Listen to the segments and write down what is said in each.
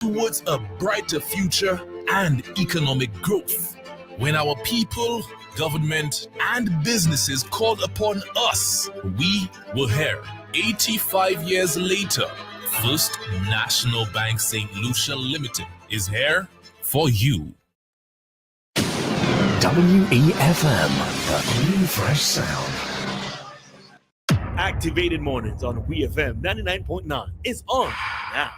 towards a brighter future and economic growth. When our people, government, and businesses called upon us, we were here. 85 years later, First National Bank St. Lucia Limited is here for you. WEFM, the new fresh sound. Activated Mornings on WEFM 99.9 is on now.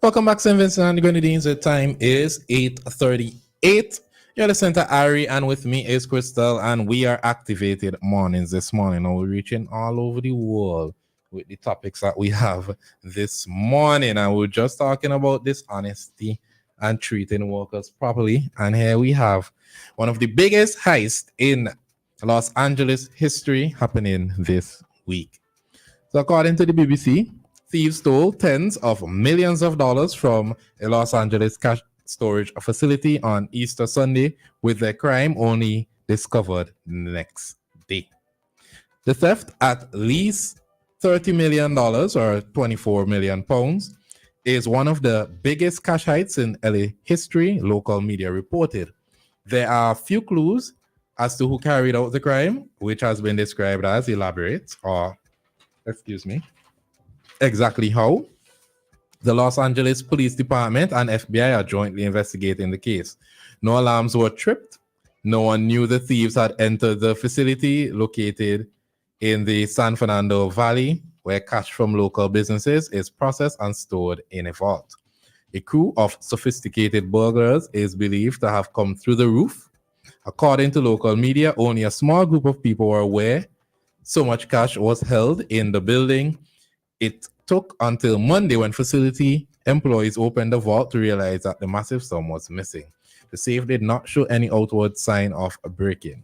Welcome back, St. Vincent and the Grenadines. The time is 8:38. You're listening to Ari, and with me is Christal, and we are Activated Mornings this morning. Now we're reaching all over the world with the topics that we have this morning, and we're just talking about dishonesty and treating workers properly. And here we have one of the biggest heists in Los Angeles history happening this week. So according to the BBC, thieves stole tens of millions of dollars from a Los Angeles cash storage facility on Easter Sunday, with their crime only discovered the next day. The theft, at least $30 million or 24 million pounds, is one of the biggest cash heists in LA history, local media reported. There are few clues as to who carried out the crime, which has been described as elaborate, or exactly how. The Los Angeles Police Department and FBI are jointly investigating the case. No alarms were tripped. No one knew the thieves had entered the facility located in the San Fernando Valley, where cash from local businesses is processed and stored in a vault. A crew of sophisticated burglars is believed to have come through the roof. According to local media, only a small group of people were aware so much cash was held in the building. It took until Monday, when facility employees opened the vault, to realize that the massive sum was missing. The safe did not show any outward sign of a break-in.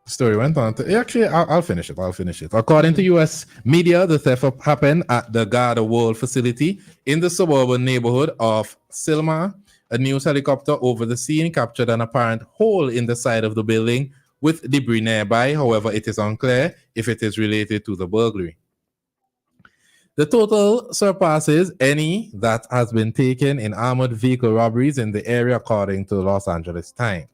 The story went on to... Actually, I'll finish it. According to U.S. media, the theft happened at the Garda World facility in the suburban neighborhood of Silmar. A news helicopter over the scene captured an apparent hole in the side of the building with debris nearby. However, it is unclear if it is related to the burglary. The total surpasses any that has been taken in armored vehicle robberies in the area, according to the Los Angeles Times.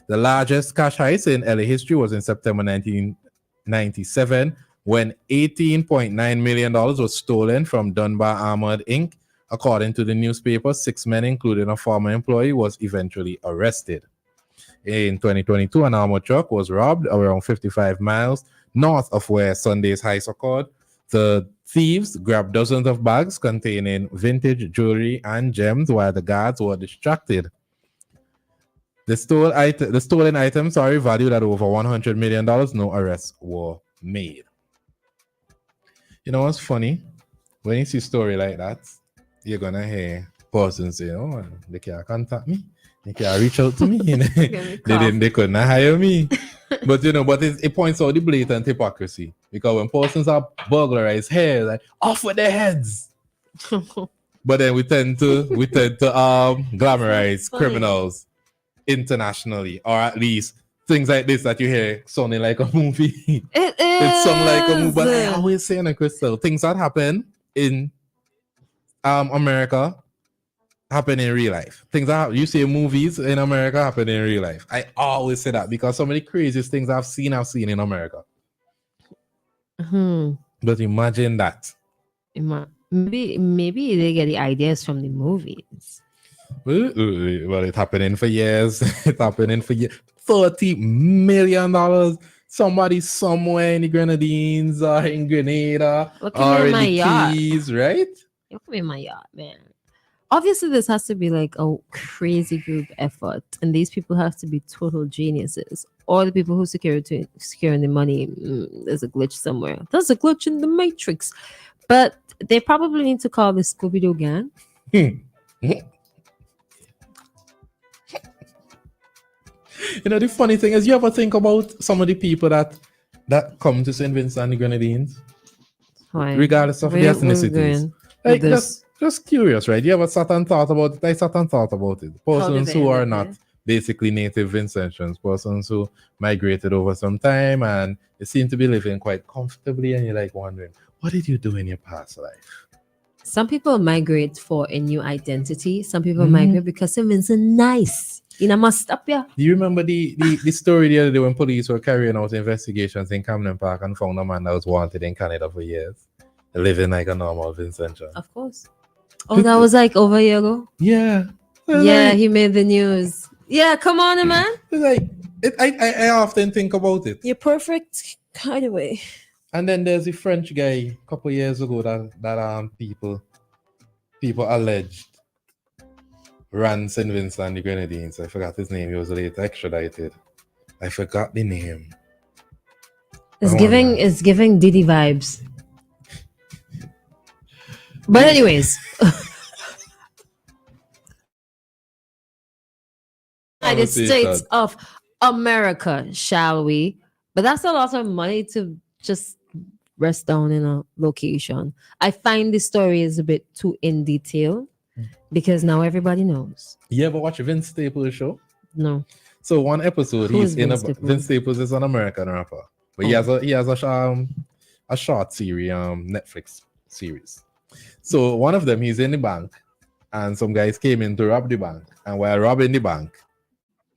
The largest cash heist in LA history was in September 1997, when $18.9 million was stolen from Dunbar Armored Inc. According to the newspaper, 6 men, including a former employee, was eventually arrested. In 2022, an armored truck was robbed around 55 miles north of where Sunday's heist occurred. The thieves grabbed dozens of bags containing vintage jewelry and gems while the guards were distracted. The stolen items are valued at over $100 million. No arrests were made. You know what's funny? When you see a story like that, you're going to hear persons say, oh, they can't contact me. They can't reach out to me. They couldn't hire me. But it points out the blatant hypocrisy, because when persons are burglarized here, like, off with their heads. But then we tend to glamorize criminals internationally, or at least things like this that you hear sounding like a movie. It's something like a movie. But I always say, Christal, things that happen in America happen in real life. Things that you see in movies in America happen in real life. I always say that because some of the craziest things I've seen in America. But imagine that. Maybe they get the ideas from the movies. Well, it's happening for years. $30 million. Somebody somewhere in the Grenadines or in Grenada or in the Keys, right? You come in my yard, man. Obviously, this has to be like a crazy group effort, and these people have to be total geniuses. Or the people who securing the money, there's a glitch somewhere. There's a glitch in the matrix. But they probably need to call the Scooby-Doo gang. The funny thing is, you ever think about some of the people that come to St. Vincent and the Grenadines? Why? Regardless of their ethnicities. Just curious, right? You ever sat and thought about it? I sat and thought about it. Persons who are not basically native Vincentians, persons who migrated over some time and they seem to be living quite comfortably. And you're like wondering, what did you do in your past life? Some people migrate for a new identity. Some people migrate because it's nice. You know, must stop ya. Do you remember the story the other day when police were carrying out investigations in Camden Park and found a man that was wanted in Canada for years, living like a normal Vincentian? Of course. Oh, that was like over a year ago? Yeah. Yeah, Like, he made the news. Yeah, come on, man. I often think about it. You're perfect kind of way. And then there's the French guy a couple years ago that people alleged ran St. Vincent and the Grenadines. I forgot his name. He was later extradited. I forgot the name. It's giving Diddy vibes. But anyways, United States of America, shall we? But that's a lot of money to just rest down in a location. I find the story is a bit too in detail because now everybody knows. You ever watch Vince Staples' show? No. So one episode, Who he's is in Vince a Staples? Vince Staples is an American rapper, but he has a short series, Netflix series. So one of them, he's in the bank, and some guys came in to rob the bank, and while robbing the bank,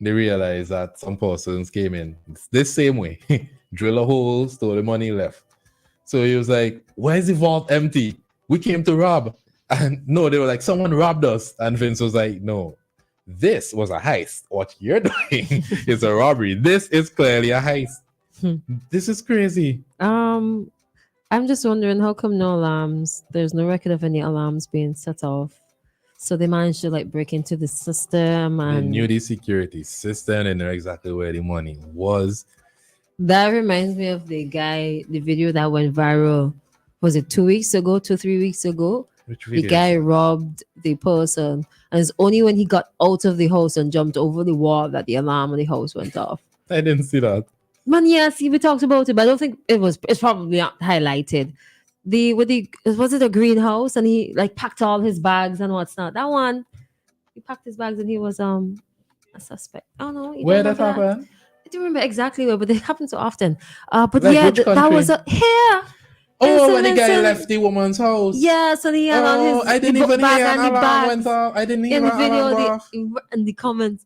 they realized that some persons came in this same way, drill a hole, stole the money, left. So he was like, "Why is the vault empty? We came to rob." And no, they were like, "Someone robbed us," and Vince was like, "No. This was a heist. What you're doing is a robbery. This is clearly a heist." This is crazy. I'm just wondering how come no alarms? There's no record of any alarms being set off. So they managed to like break into the system They and knew the security system and knew exactly where the money was. that reminds me of the video that went viral. Was it 3 weeks ago? Which The video guy is that? robbed the person, and it's only when he got out of the house and jumped over the wall that the alarm on the house went off. I didn't see that. Man, yeah, see, we talked about it, but I don't think it's probably not highlighted. Was it a greenhouse and he like packed all his bags and what's not? That one, he packed his bags and he was a suspect. I don't know. You Where don't that remember happened? I don't remember exactly where, but it happened so often. But Like yeah, which that was country? here. Oh, when the guy Vincent. left the woman's house. Yeah, so he had on his I didn't he even bag hear an and the alarm bags. went off. I didn't hear In an the video, alarm go off. in the comments.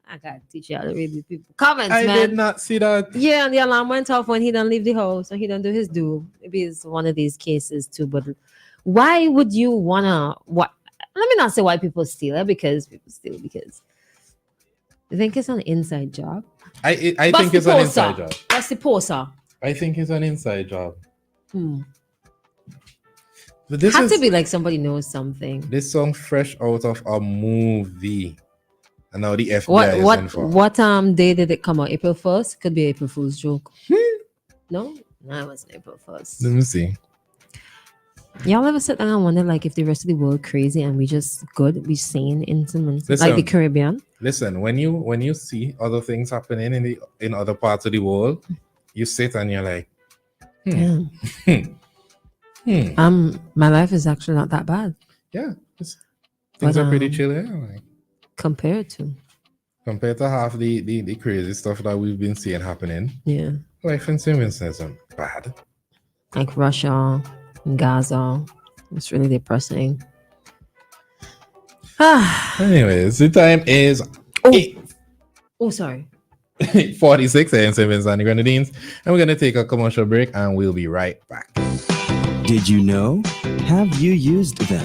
I gotta teach you how to read these people comments, I man. did not see that. Yeah, and the alarm went off when he didn't leave the house, so he didn't do his due. Maybe it's one of these cases too. But why would you wanna? What? Let me not say why people steal it because people steal because I think it's an inside job. I think it's an inside job. That's the poser. I think it's an inside job. But This has to be like somebody knows something. This song fresh out of a movie. And now the FBI is involved. What day did it come out? April 1st? Could be April Fool's joke. No, it wasn't April 1st. Let me see. Y'all ever sit down and wonder like if the rest of the world crazy and we just good, we sane in some like the Caribbean? Listen, when you see other things happening in other parts of the world, you sit and you're like, my life is actually not that bad. Yeah. Things are pretty chill here. Like, compared to half the crazy stuff that we've been seeing happening. Yeah. Life in St. Vincent isn't bad. Like Russia and Gaza. It's really depressing. Anyways, the time is sorry. 46 in St. Vincent and the Grenadines. And we're gonna take a commercial break and we'll be right back. Did you know? Have you used them?